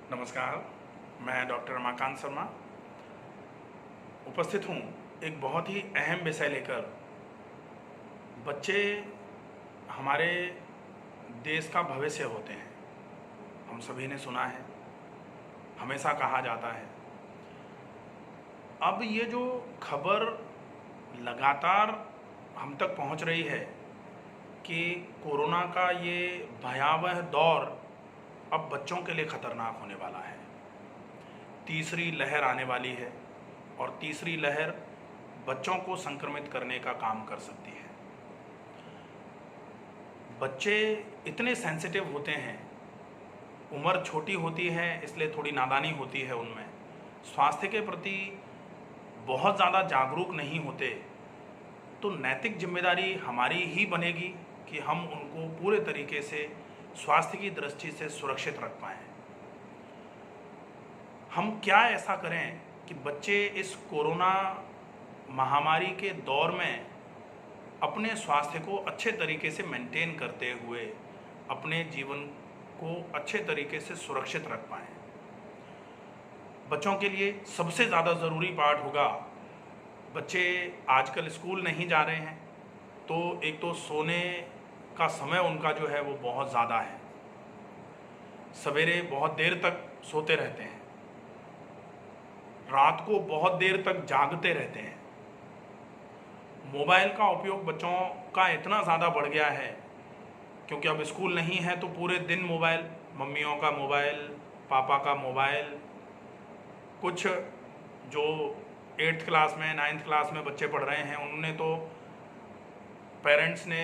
नमस्कार, मैं डॉक्टर रमाकांत शर्मा उपस्थित हूँ एक बहुत ही अहम विषय लेकर। बच्चे हमारे देश का भविष्य होते हैं, हम सभी ने सुना है, हमेशा कहा जाता है। अब ये जो खबर लगातार हम तक पहुंच रही है कि कोरोना का ये भयावह दौर अब बच्चों के लिए खतरनाक होने वाला है। तीसरी लहर आने वाली है और तीसरी लहर बच्चों को संक्रमित करने का काम कर सकती है। बच्चे इतने सेंसिटिव होते हैं, उम्र छोटी होती है इसलिए थोड़ी नादानी होती है उनमें, स्वास्थ्य के प्रति बहुत ज़्यादा जागरूक नहीं होते। तो नैतिक जिम्मेदारी हमारी ही बनेगी कि हम उनको पूरे तरीके से स्वास्थ्य की दृष्टि से सुरक्षित रख पाएँ। हम क्या ऐसा करें कि बच्चे इस कोरोना महामारी के दौर में अपने स्वास्थ्य को अच्छे तरीके से मेंटेन करते हुए अपने जीवन को अच्छे तरीके से सुरक्षित रख पाएँ। बच्चों के लिए सबसे ज़्यादा ज़रूरी पार्ट होगा, बच्चे आजकल स्कूल नहीं जा रहे हैं तो एक तो सोने का समय उनका जो है वो बहुत ज़्यादा है, सवेरे बहुत देर तक सोते रहते हैं, रात को बहुत देर तक जागते रहते हैं। मोबाइल का उपयोग बच्चों का इतना ज़्यादा बढ़ गया है क्योंकि अब स्कूल नहीं है तो पूरे दिन मोबाइल, मम्मियों का मोबाइल, पापा का मोबाइल। कुछ जो 8th क्लास में 9th क्लास में बच्चे पढ़ रहे हैं उन्होंने तो पेरेंट्स ने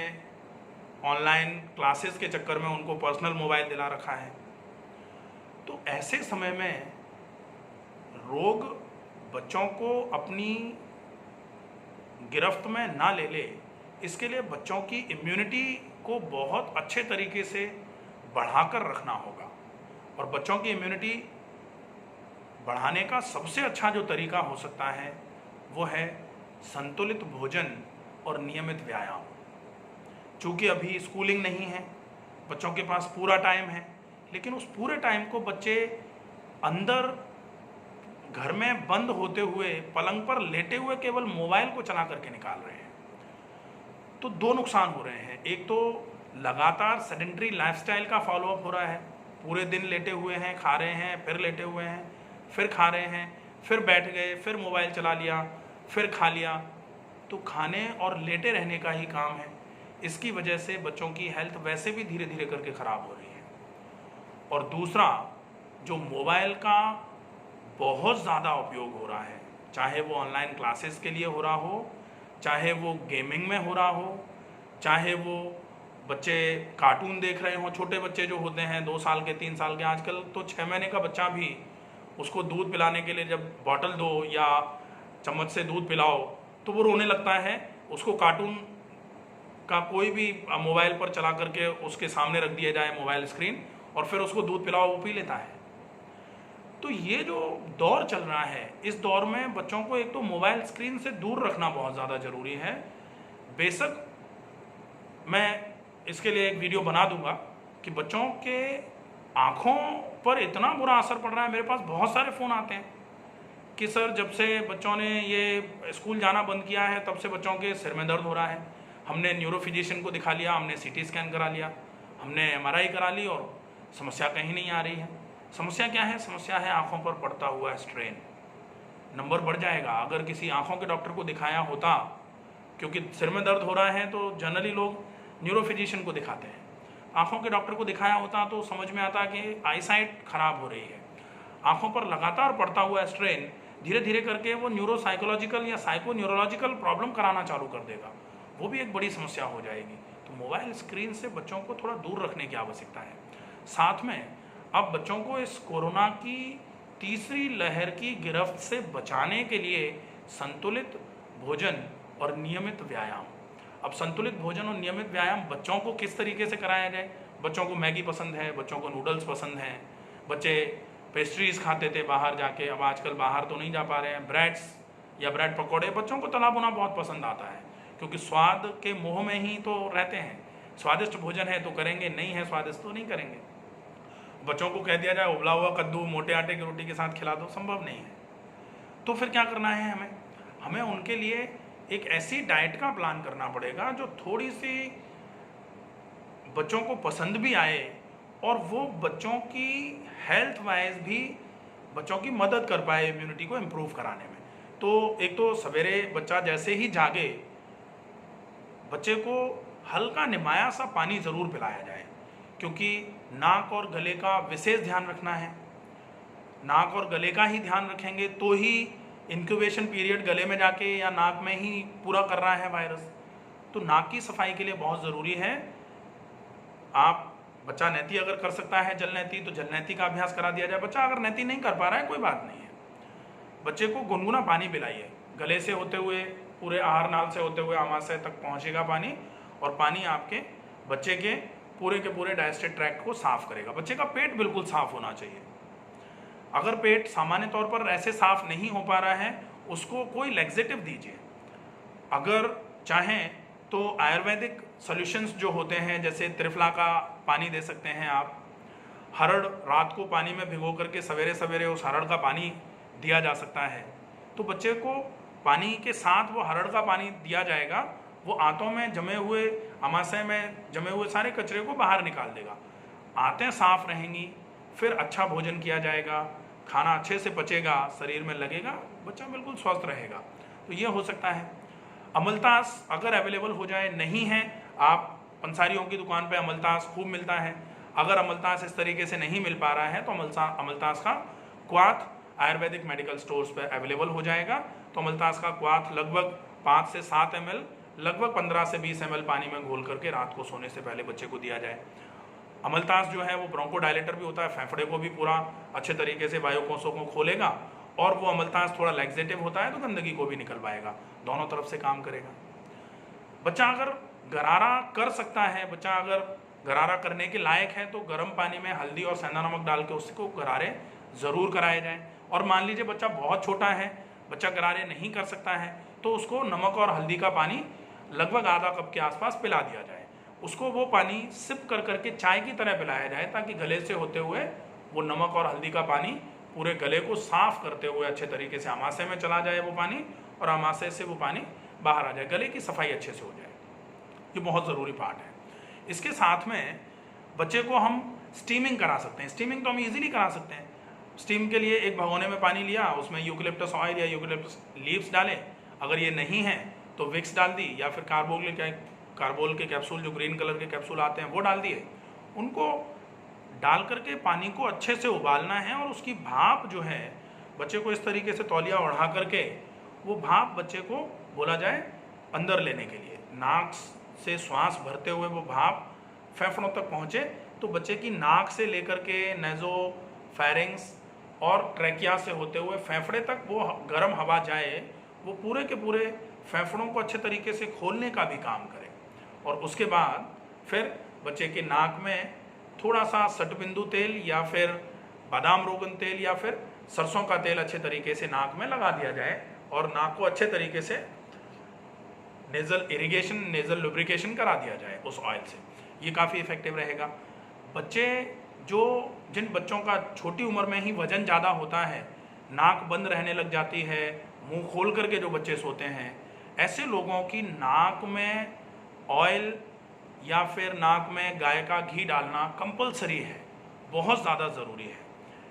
ऑनलाइन क्लासेस के चक्कर में उनको पर्सनल मोबाइल दिला रखा है। तो ऐसे समय में रोग बच्चों को अपनी गिरफ्त में ना ले ले, इसके लिए बच्चों की इम्यूनिटी को बहुत अच्छे तरीके से बढ़ाकर रखना होगा। और बच्चों की इम्यूनिटी बढ़ाने का सबसे अच्छा जो तरीका हो सकता है वो है संतुलित भोजन और नियमित व्यायाम। चूँकि अभी स्कूलिंग नहीं है, बच्चों के पास पूरा टाइम है, लेकिन उस पूरे टाइम को बच्चे अंदर घर में बंद होते हुए पलंग पर लेटे हुए केवल मोबाइल को चला करके निकाल रहे हैं। तो दो नुकसान हो रहे हैं। एक तो लगातार सेडेंटरी लाइफस्टाइल का फॉलोअप हो रहा है, पूरे दिन लेटे हुए हैं, खा रहे हैं, फिर लेटे हुए हैं, फिर खा रहे हैं, फिर बैठ गए, फिर मोबाइल चला लिया, फिर खा लिया। तो खाने और लेटे रहने का ही काम है। इसकी वजह से बच्चों की हेल्थ वैसे भी धीरे धीरे करके ख़राब हो रही है। और दूसरा, जो मोबाइल का बहुत ज़्यादा उपयोग हो रहा है, चाहे वो ऑनलाइन क्लासेस के लिए हो रहा हो, चाहे वो गेमिंग में हो रहा हो, चाहे वो बच्चे कार्टून देख रहे हों। छोटे बच्चे जो होते हैं 2 साल के 3 साल के, आजकल तो 6 महीने का बच्चा भी, उसको दूध पिलाने के लिए जब बॉटल दो या चम्मच से दूध पिलाओ तो वो रोने लगता है। उसको कार्टून का कोई भी मोबाइल पर चला करके उसके सामने रख दिया जाए मोबाइल स्क्रीन, और फिर उसको दूध पिलाओ, वो पी लेता है। तो ये जो दौर चल रहा है, इस दौर में बच्चों को एक तो मोबाइल स्क्रीन से दूर रखना बहुत ज़्यादा ज़रूरी है। बेशक मैं इसके लिए एक वीडियो बना दूंगा कि बच्चों के आँखों पर इतना बुरा असर पड़ रहा है। मेरे पास बहुत सारे फ़ोन आते हैं कि सर जब से बच्चों ने ये स्कूल जाना बंद किया है तब से बच्चों के सिर में दर्द हो रहा है। हमने न्यूरो फिजिशियन को दिखा लिया, हमने CT स्कैन करा लिया, हमने MRI करा ली और समस्या कहीं नहीं आ रही है। समस्या क्या है? समस्या है आँखों पर पड़ता हुआ स्ट्रेन। नंबर बढ़ जाएगा। अगर किसी आँखों के डॉक्टर को दिखाया होता, क्योंकि सिर में दर्द हो रहा है तो जनरली लोग न्यूरो फिजिशियन को दिखाते हैं, आँखों के डॉक्टर को दिखाया होता तो समझ में आता कि आईसाइट खराब हो रही है। आँखों पर लगातार पड़ता हुआ स्ट्रेन धीरे धीरे करके वो न्यूरो साइकोलॉजिकल या साइको न्यूरोलॉजिकल प्रॉब्लम कराना चालू कर देगा, वो भी एक बड़ी समस्या हो जाएगी। तो मोबाइल स्क्रीन से बच्चों को थोड़ा दूर रखने की आवश्यकता है। साथ में अब बच्चों को इस कोरोना की तीसरी लहर की गिरफ्त से बचाने के लिए संतुलित भोजन और नियमित व्यायाम। अब संतुलित भोजन और नियमित व्यायाम बच्चों को किस तरीके से कराया जाए? बच्चों को मैगी पसंद है, बच्चों को नूडल्स पसंद हैं, बच्चे पेस्ट्रीज़ खाते थे बाहर जाके, अब आजकल बाहर तो नहीं जा पा रहे हैं। ब्रेड्स या ब्रेड पकौड़े बच्चों को तला भुना बहुत पसंद आता है, क्योंकि स्वाद के मोह में ही तो रहते हैं। स्वादिष्ट भोजन है तो करेंगे, नहीं है स्वादिष्ट तो नहीं करेंगे। बच्चों को कह दिया जाए उबला हुआ कद्दू मोटे आटे की रोटी के साथ खिला दो, संभव नहीं है। तो फिर क्या करना है हमें उनके लिए एक ऐसी डाइट का प्लान करना पड़ेगा जो थोड़ी सी बच्चों को पसंद भी आए और वो बच्चों की हेल्थ वाइज भी बच्चों की मदद कर पाए इम्यूनिटी को इम्प्रूव कराने में। तो एक तो सवेरे बच्चा जैसे ही जागे बच्चे को हल्का निमाया सा पानी ज़रूर पिलाया जाए, क्योंकि नाक और गले का विशेष ध्यान रखना है। नाक और गले का ही ध्यान रखेंगे तो ही इंक्यूबेशन पीरियड गले में जाके या नाक में ही पूरा कर रहा है वायरस। तो नाक की सफाई के लिए बहुत ज़रूरी है। आप बच्चा नैती अगर कर सकता है जल नैती, तो जल नैती का अभ्यास करा दिया जाए। बच्चा अगर नैती नहीं कर पा रहा है कोई बात नहीं है, बच्चे को गुनगुना पानी पिलाइए। गले से होते हुए पूरे आहार नाल से होते हुए आमाशय तक पहुंचेगा पानी, और पानी आपके बच्चे के पूरे डाइजेस्टिव ट्रैक्ट को साफ करेगा। बच्चे का पेट बिल्कुल साफ होना चाहिए। अगर पेट सामान्य तौर पर ऐसे साफ नहीं हो पा रहा है, उसको कोई लैक्सेटिव दीजिए। अगर चाहें तो आयुर्वेदिक सॉल्यूशंस जो होते हैं, जैसे त्रिफला का पानी दे सकते हैं आप। हरड़ रात को पानी में भिगो करके सवेरे सवेरे उस हरड़ का पानी दिया जा सकता है। तो बच्चे को पानी के साथ वो हरड़ का पानी दिया जाएगा, वो आंतों में जमे हुए, आमाशय में जमे हुए सारे कचरे को बाहर निकाल देगा। आंतें साफ रहेंगी, फिर अच्छा भोजन किया जाएगा, खाना अच्छे से पचेगा, शरीर में लगेगा, बच्चा बिल्कुल स्वस्थ रहेगा। तो ये हो सकता है। अमलतास अगर अवेलेबल हो जाए, नहीं है, आप पंसारियों की दुकान पे अमलतास खूब मिलता है। अगर अमलतास इस तरीके से नहीं मिल पा रहा है तो अमलतास का क्वाथ आयुर्वेदिक मेडिकल स्टोर्स पे अवेलेबल हो जाएगा। तो अमलतास का क्वाथ लगभग 5 से 7 ml लगभग 15 से 20 ml पानी में घोल करके रात को सोने से पहले बच्चे को दिया जाए। अमलतास जो है वो ब्रोंकोडायलेटर भी होता है, फेफड़े को भी पूरा अच्छे तरीके से वायुकोषों को खोलेगा, और वो अमलतास थोड़ा लैक्सेटिव होता है तो गंदगी को भी निकलवाएगा, दोनों तरफ से काम करेगा। बच्चा अगर गरारा कर सकता है, बच्चा अगर गरारा करने के लायक है, तो गर्म पानी में हल्दी और सेंधा नमक डाल के उसको गरारे ज़रूर कराए जाएं। और मान लीजिए बच्चा बहुत छोटा है, बच्चा गरारे नहीं कर सकता है, तो उसको नमक और हल्दी का पानी लगभग आधा कप के आसपास पिला दिया जाए। उसको वो पानी सिप कर करके चाय की तरह पिलाया जाए, ताकि गले से होते हुए वो नमक और हल्दी का पानी पूरे गले को साफ करते हुए अच्छे तरीके से आमाशय में चला जाए वो पानी, और आमाशय से वो पानी बाहर आ जाए, गले की सफाई अच्छे से हो जाए। ये बहुत ज़रूरी पार्ट है। इसके साथ में बच्चे को हम स्टीमिंग करा सकते हैं। स्टीमिंग तो हम इजीली करा सकते हैं। स्टीम के लिए एक भगोने में पानी लिया, उसमें यूकलिप्टस ऑयल या यूकलिप्टस लीव्स डालें, अगर ये नहीं है तो विक्स डाल दी, या फिर कार्बोल के कैप्सूल, जो ग्रीन कलर के कैप्सूल आते हैं वो डाल दिए। उनको डाल करके पानी को अच्छे से उबालना है, और उसकी भाप जो है बच्चे को इस तरीके से तौलिया ओढ़ा करके वो भाप बच्चे को बोला जाए अंदर लेने के लिए। नाक से श्वास भरते हुए वो भाप फेफड़ों तक पहुँचे, तो बच्चे की नाक से लेकर के नेजो फेरिंग्स और ट्रैकिया से होते हुए फेफड़े तक वो गर्म हवा जाए, वो पूरे के पूरे फेफड़ों को अच्छे तरीके से खोलने का भी काम करे। और उसके बाद फिर बच्चे के नाक में थोड़ा सा सटबिंदु तेल या फिर बादाम रोगन तेल या फिर सरसों का तेल अच्छे तरीके से नाक में लगा दिया जाए, और नाक को अच्छे तरीके से नेजल इरिगेशन, नेजल लुब्रिकेशन करा दिया जाए उस ऑयल से। ये काफ़ी इफेक्टिव रहेगा। जिन बच्चों का छोटी उम्र में ही वजन ज़्यादा होता है, नाक बंद रहने लग जाती है, मुंह खोल करके जो बच्चे सोते हैं, ऐसे लोगों की नाक में ऑयल या फिर नाक में गाय का घी डालना कंपलसरी है, बहुत ज़्यादा ज़रूरी है।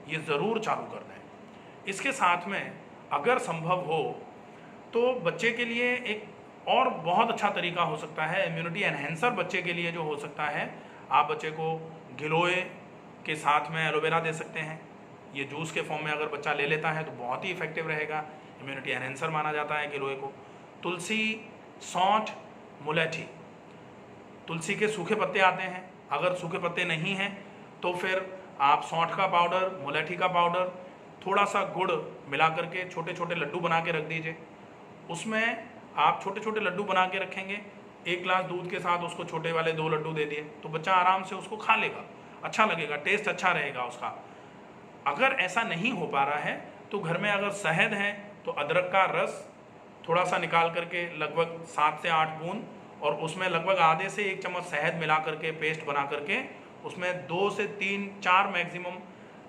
ये ज़रूर चालू कर दें। इसके साथ में अगर संभव हो तो बच्चे के लिए एक और बहुत अच्छा तरीका हो सकता है, इम्यूनिटी एनहेंसर बच्चे के लिए जो हो सकता है, आप बच्चे को गिलोय के साथ में एलोवेरा दे सकते हैं। ये जूस के फॉर्म में अगर बच्चा ले लेता है तो बहुत ही इफेक्टिव रहेगा, इम्यूनिटी एनहेंसर माना जाता है गिलोय को। तुलसी, सौंठ, मुलेठी, तुलसी के सूखे पत्ते आते हैं, अगर सूखे पत्ते नहीं हैं तो फिर आप सौंठ का पाउडर, मुलेठी का पाउडर, थोड़ा सा गुड़ मिला करके छोटे छोटे लड्डू बना के रख दीजिए। उसमें आप छोटे छोटे लड्डू बना के रखेंगे, 1 गिलास दूध के साथ उसको छोटे वाले 2 लड्डू दे दिए, तो बच्चा आराम से उसको खा लेगा, अच्छा लगेगा, टेस्ट अच्छा रहेगा उसका। अगर ऐसा नहीं हो पा रहा है तो घर में अगर शहद है तो अदरक का रस थोड़ा सा निकाल करके लगभग 7 से 8 बूंद, और उसमें लगभग आधे से 1 चम्मच शहद मिला करके पेस्ट बना करके उसमें 2 से 3 4 मैक्सिमम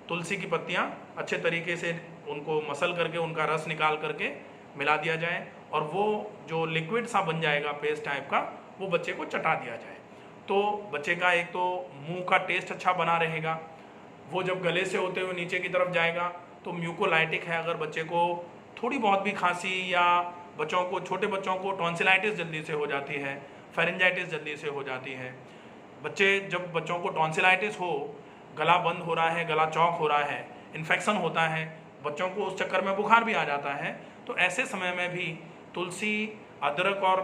तुलसी की पत्तियाँ अच्छे तरीके से उनको मसल करके उनका रस निकाल करके मिला दिया जाए और वो जो लिक्विड सा बन जाएगा पेस्ट टाइप का, वो बच्चे को चटा दिया जाए। तो बच्चे का एक तो मुंह का टेस्ट अच्छा बना रहेगा, वो जब गले से होते हुए नीचे की तरफ जाएगा तो म्यूकोलाइटिक है। अगर बच्चे को थोड़ी बहुत भी खांसी या बच्चों को, छोटे बच्चों को टॉन्सिलाइटिस जल्दी से हो जाती है, फेरेंजाइटिस जल्दी से हो जाती है। जब बच्चों को टॉन्सिलाइटिस हो, गला बंद हो रहा है, गला चौक हो रहा है, इन्फेक्शन होता है, बच्चों को उस चक्कर में बुखार भी आ जाता है, तो ऐसे समय में भी तुलसी, अदरक और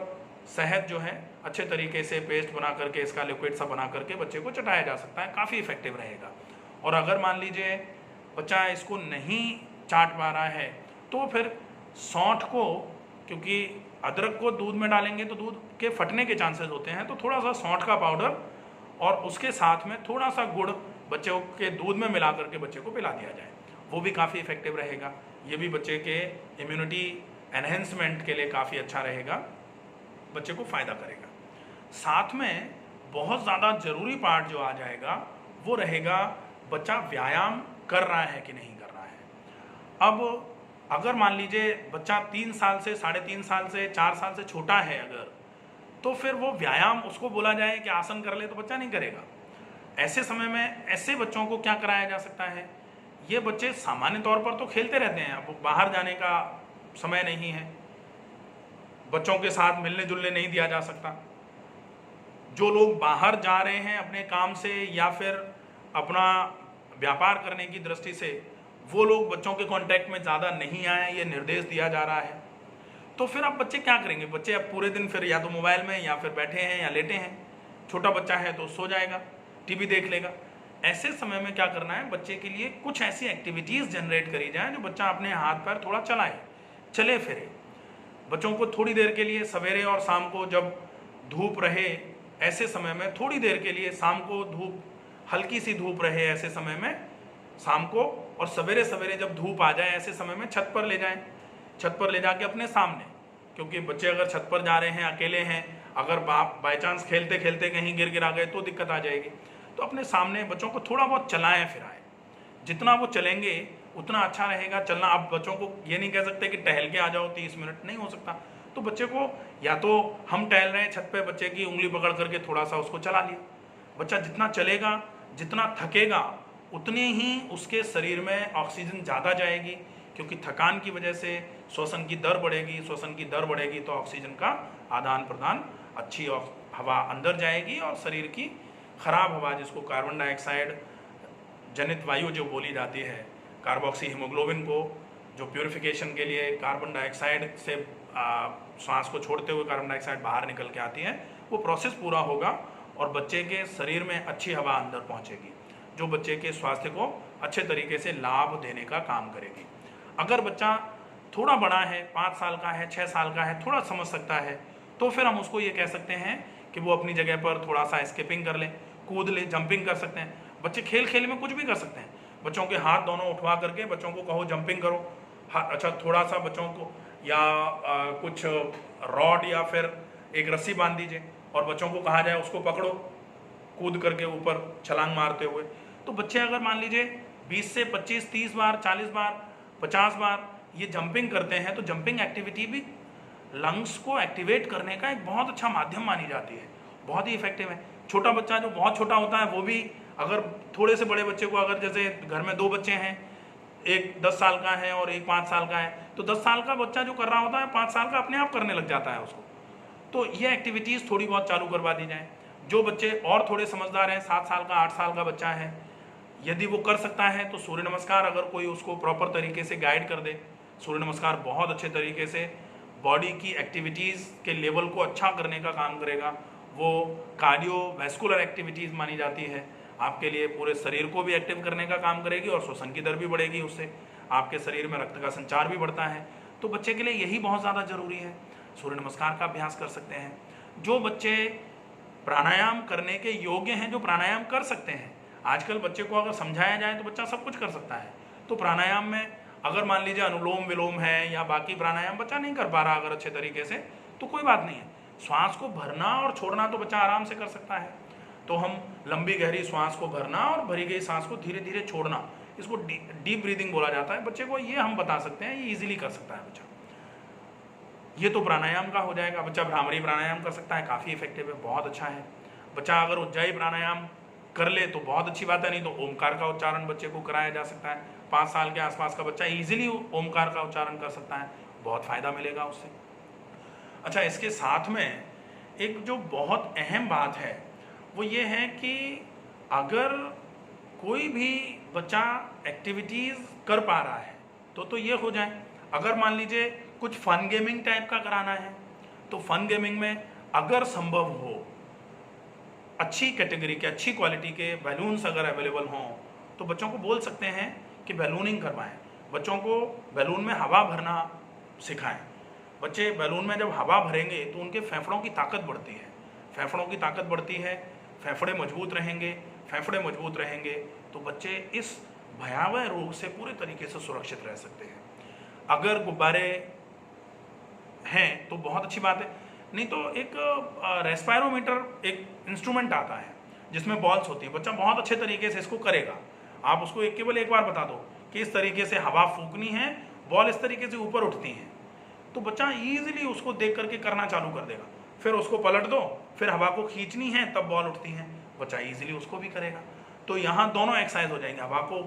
शहद जो है अच्छे तरीके से पेस्ट बना करके, इसका लिक्विड सा बना करके बच्चे को चटाया जा सकता है, काफ़ी इफेक्टिव रहेगा। और अगर मान लीजिए बच्चा इसको नहीं चाट पा रहा है तो फिर सौंठ को, क्योंकि अदरक को दूध में डालेंगे तो दूध के फटने के चांसेस होते हैं, तो थोड़ा सा सौंठ का पाउडर और उसके साथ में थोड़ा सा गुड़ बच्चों के दूध में मिला करके बच्चे को पिला दिया जाए, वो भी काफ़ी इफेक्टिव रहेगा। ये भी बच्चे के इम्यूनिटी एनहेंसमेंट के लिए काफ़ी अच्छा रहेगा, बच्चे को फ़ायदा करेगा। साथ में बहुत ज़्यादा ज़रूरी पार्ट जो आ जाएगा वो रहेगा बच्चा व्यायाम कर रहा है कि नहीं कर रहा है। अब अगर मान लीजिए बच्चा 3 साल से, 3.5 साल से, 4 साल से छोटा है अगर, तो फिर वो व्यायाम उसको बोला जाए कि आसन कर ले तो बच्चा नहीं करेगा। ऐसे समय में ऐसे बच्चों को क्या कराया जा सकता है, ये बच्चे सामान्य तौर पर तो खेलते रहते हैं, अब बाहर जाने का समय नहीं है, बच्चों के साथ मिलने जुलने नहीं दिया जा सकता। जो लोग बाहर जा रहे हैं अपने काम से या फिर अपना व्यापार करने की दृष्टि से, वो लोग बच्चों के कांटेक्ट में ज़्यादा नहीं आए, ये निर्देश दिया जा रहा है। तो फिर अब बच्चे क्या करेंगे, बच्चे अब पूरे दिन फिर या तो मोबाइल में या फिर बैठे हैं या लेटे हैं। छोटा बच्चा है तो सो जाएगा, टीवी देख लेगा। ऐसे समय में क्या करना है, बच्चे के लिए कुछ ऐसी एक्टिविटीज़ जनरेट करी जाए जो बच्चा अपने हाथ पैर थोड़ा चलाए, चले फिरे। बच्चों को थोड़ी देर के लिए सवेरे और शाम को जब धूप रहे, ऐसे समय में थोड़ी देर के लिए, शाम को धूप हल्की सी धूप रहे ऐसे समय में शाम को, और सवेरे सवेरे जब धूप आ जाए ऐसे समय में छत पर ले जाएं, छत पर ले जाके अपने सामने, क्योंकि बच्चे अगर छत पर जा रहे हैं, अकेले हैं, अगर बाय चांस खेलते खेलते कहीं गिर गिरा गए तो दिक्कत आ जाएगी। तो अपने सामने बच्चों को थोड़ा बहुत चलाएं फिराएं, जितना वो चलेंगे उतना अच्छा रहेगा चलना। अब बच्चों को ये नहीं कह सकते कि टहल के आ जाओ 30 मिनट, नहीं हो सकता। तो बच्चे को या तो हम टहल रहे हैं छत पे, बच्चे की उंगली पकड़ करके थोड़ा सा उसको चला लिया। बच्चा जितना चलेगा, जितना थकेगा, उतने ही उसके शरीर में ऑक्सीजन ज़्यादा जाएगी, क्योंकि थकान की वजह से श्वसन की दर बढ़ेगी, श्वसन की दर बढ़ेगी तो ऑक्सीजन का आदान प्रदान, अच्छी हवा अंदर जाएगी और शरीर की खराब हवा, जिसको कार्बन डाइऑक्साइड जनित वायु जो बोली जाती है, कार्बोक्सी हीमोग्लोबिन को जो प्यूरिफिकेशन के लिए कार्बन डाइऑक्साइड से सांस को छोड़ते हुए कार्बन डाइऑक्साइड बाहर निकल के आती है, वो प्रोसेस पूरा होगा और बच्चे के शरीर में अच्छी हवा अंदर पहुंचेगी, जो बच्चे के स्वास्थ्य को अच्छे तरीके से लाभ देने का काम करेगी। अगर बच्चा थोड़ा बड़ा है, 5 साल का है, 6 साल का है, थोड़ा समझ सकता है, तो फिर हम उसको ये कह सकते हैं कि वो अपनी जगह पर थोड़ा सा स्किपिंग कर ले, कूद ले, जंपिंग कर सकते हैं। बच्चे खेल खेल में कुछ भी कर सकते हैं। बच्चों के हाथ दोनों उठवा करके बच्चों को कहो जंपिंग करो, अच्छा थोड़ा सा बच्चों को या कुछ रॉड या फिर एक रस्सी बांध दीजिए और बच्चों को कहा जाए उसको पकड़ो कूद करके ऊपर छलांग मारते हुए। तो बच्चे अगर मान लीजिए 20 से 25, 30 बार, 40 बार, 50 बार ये जंपिंग करते हैं, तो जंपिंग एक्टिविटी भी लंग्स को एक्टिवेट करने का एक बहुत अच्छा माध्यम मानी जाती है, बहुत ही इफेक्टिव है। छोटा बच्चा जो बहुत छोटा होता है वो भी, अगर थोड़े से बड़े बच्चे को, अगर जैसे घर में 2 बच्चे हैं, एक 10 साल का है और एक 5 साल का है, तो 10 साल का बच्चा जो कर रहा होता है 5 साल का अपने आप करने लग जाता है उसको। तो ये एक्टिविटीज़ थोड़ी बहुत चालू करवा दी जाए। जो बच्चे और थोड़े समझदार हैं, 7 साल का, 8 साल का बच्चा है, यदि वो कर सकता है तो सूर्य नमस्कार अगर कोई उसको प्रॉपर तरीके से गाइड कर दे, सूर्य नमस्कार बहुत अच्छे तरीके से बॉडी की एक्टिविटीज़ के लेवल को अच्छा करने का काम करेगा। वो कार्डियोवैस्कुलर एक्टिविटीज़ मानी जाती है, आपके लिए पूरे शरीर को भी एक्टिव करने का काम करेगी और श्वसन की दर भी बढ़ेगी, उससे आपके शरीर में रक्त का संचार भी बढ़ता है। तो बच्चे के लिए यही बहुत ज़्यादा ज़रूरी है। सूर्य नमस्कार का अभ्यास कर सकते हैं। जो बच्चे प्राणायाम करने के योग्य हैं, जो प्राणायाम कर सकते हैं, आजकल बच्चे को अगर समझाया जाए तो बच्चा सब कुछ कर सकता है। तो प्राणायाम में अगर मान लीजिए अनुलोम विलोम है या बाकी प्राणायाम बच्चा नहीं कर पा रहा अगर अच्छे तरीके से, तो कोई बात नहीं है, श्वास को भरना और छोड़ना तो बच्चा आराम से कर सकता है। तो हम लंबी गहरी सांस को भरना और भरी गई सांस को धीरे धीरे छोड़ना, इसको डीप ब्रीदिंग बोला जाता है। बच्चे को ये हम बता सकते हैं, ये इजीली कर सकता है बच्चा। ये तो प्राणायाम का हो जाएगा। बच्चा भ्रामरी प्राणायाम कर सकता है, काफ़ी इफेक्टिव है, बहुत अच्छा है। बच्चा अगर उज्जाई प्राणायाम कर ले तो बहुत अच्छी बात है, नहीं तो ओमकार का उच्चारण बच्चे को कराया जा सकता है। 5 साल के आसपास का बच्चा इजीली ओमकार का उच्चारण कर सकता है, बहुत फ़ायदा मिलेगा उससे। अच्छा, इसके साथ में एक जो बहुत अहम बात है वो ये है कि अगर कोई भी बच्चा एक्टिविटीज़ कर पा रहा है तो ये हो जाए। अगर मान लीजिए कुछ फन गेमिंग टाइप का कराना है तो फन गेमिंग में अगर संभव हो अच्छी कैटेगरी के, अच्छी क्वालिटी के बैलून्स अगर अवेलेबल हों तो बच्चों को बोल सकते हैं कि बैलूनिंग करवाएं। बच्चों को बैलून में हवा भरना सिखाएं। बच्चे बैलून में जब हवा भरेंगे तो उनके फेफड़ों की ताकत बढ़ती है, फेफड़ों की ताकत बढ़ती है, फेफड़े मजबूत रहेंगे, फेफड़े मजबूत रहेंगे तो बच्चे इस भयावह रोग से पूरे तरीके से सुरक्षित रह सकते हैं। अगर गुब्बारे हैं तो बहुत अच्छी बात है, नहीं तो एक रेस्पायरोमीटर एक इंस्ट्रूमेंट आता है जिसमें बॉल्स होती है। बच्चा बहुत अच्छे तरीके से इसको करेगा। आप उसको केवल एक बार बता दो कि इस तरीके से हवा फूकनी है, बॉल इस तरीके से ऊपर उठती है, तो बच्चा ईजिली उसको देख करके करना चालू कर देगा। फिर उसको पलट दो, फिर हवा को खींचनी है तब बॉल उठती है, बच्चा ईजिली उसको भी करेगा। तो यहाँ दोनों एक्सरसाइज हो जाएंगे, हवा को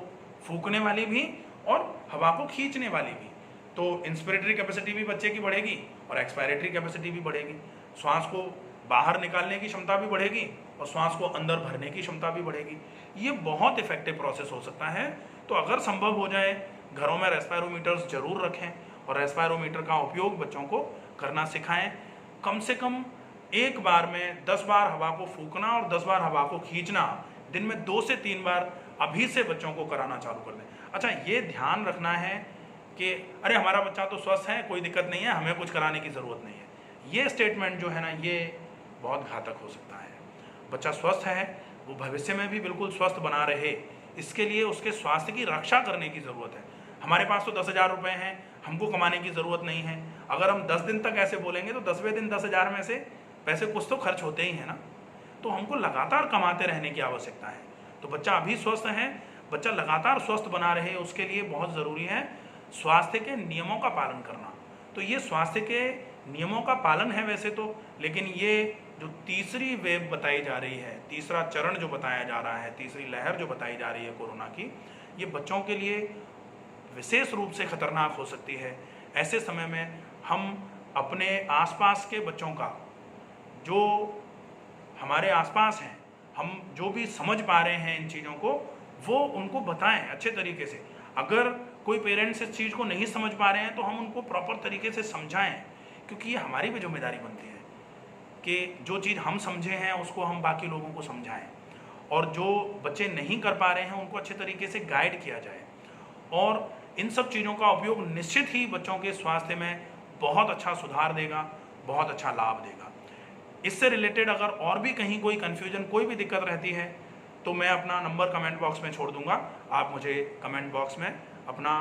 फूकने वाली भी और हवा को खींचने वाली भी। तो इंस्पिरेटरी कैपेसिटी भी बच्चे की बढ़ेगी और एक्सपायरेटरी कैपेसिटी भी बढ़ेगी। श्वास को बाहर निकालने की क्षमता भी बढ़ेगी और श्वास को अंदर भरने की क्षमता भी बढ़ेगी। ये बहुत इफेक्टिव प्रोसेस हो सकता है। तो अगर संभव हो जाए घरों में रेस्पायरोमीटर्स जरूर रखें और रेस्पायरोमीटर का उपयोग बच्चों को करना सिखाएं। कम से कम एक बार में 10 बार हवा को फूकना और 10 बार हवा को खींचना दिन में 2 से 3 बार अभी से बच्चों को कराना चालू कर दें। अच्छा, ये ध्यान रखना है कि अरे हमारा बच्चा तो स्वस्थ है, कोई दिक्कत नहीं है, हमें कुछ कराने की ज़रूरत नहीं है। ये स्टेटमेंट जो है ना, ये बहुत घातक हो सकता है। बच्चा स्वस्थ है, वो भविष्य में भी बिल्कुल स्वस्थ बना रहे, इसके लिए उसके स्वास्थ्य की रक्षा करने की ज़रूरत है। हमारे पास तो 10,000 रुपये हैं, हमको कमाने की ज़रूरत नहीं है। अगर हम 10 दिन तक ऐसे बोलेंगे तो 10वें दिन 10,000 में से पैसे कुछ तो खर्च होते ही हैं ना। तो हमको लगातार कमाते रहने की आवश्यकता है। तो बच्चा अभी स्वस्थ है, बच्चा लगातार स्वस्थ बना रहे, उसके लिए बहुत ज़रूरी है स्वास्थ्य के नियमों का पालन करना। तो ये स्वास्थ्य के नियमों का पालन है वैसे तो, लेकिन ये जो तीसरी वेव बताई जा रही है, तीसरा चरण जो बताया जा रहा है, तीसरी लहर जो बताई जा रही है कोरोना की, ये बच्चों के लिए विशेष रूप से खतरनाक हो सकती है। ऐसे समय में हम अपने आसपास के बच्चों का, जो हमारे आसपास हैं, हम जो भी समझ पा रहे हैं इन चीज़ों को, वो उनको बताएं अच्छे तरीके से। अगर कोई पेरेंट्स इस चीज़ को नहीं समझ पा रहे हैं तो हम उनको प्रॉपर तरीके से समझाएं, क्योंकि ये हमारी भी जिम्मेदारी बनती है कि जो चीज़ हम समझे हैं उसको हम बाकी लोगों को समझाएं, और जो बच्चे नहीं कर पा रहे हैं उनको अच्छे तरीके से गाइड किया जाए। और इन सब चीज़ों का उपयोग निश्चित ही बच्चों के स्वास्थ्य में बहुत अच्छा सुधार देगा, बहुत अच्छा लाभ देगा। इससे रिलेटेड अगर और भी कहीं कोई कन्फ्यूजन, कोई भी दिक्कत रहती है तो मैं अपना नंबर कमेंट बॉक्स में छोड़ दूंगा। आप मुझे कमेंट बॉक्स में अपना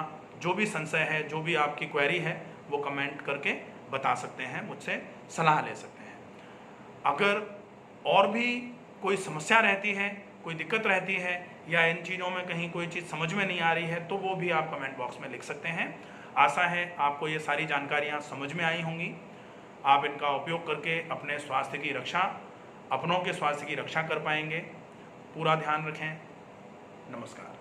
जो भी संशय है, जो भी आपकी क्वेरी है, वो कमेंट करके बता सकते हैं, मुझसे सलाह ले सकते हैं। अगर और भी कोई समस्या रहती है, कोई दिक्कत रहती है, या इन चीज़ों में कहीं कोई चीज़ समझ में नहीं आ रही है, तो वो भी आप कमेंट बॉक्स में लिख सकते हैं। आशा है आपको ये सारी जानकारियाँ समझ में आई होंगी। आप इनका उपयोग करके अपने स्वास्थ्य की रक्षा, अपनों के स्वास्थ्य की रक्षा कर पाएंगे। पूरा ध्यान रखें। नमस्कार।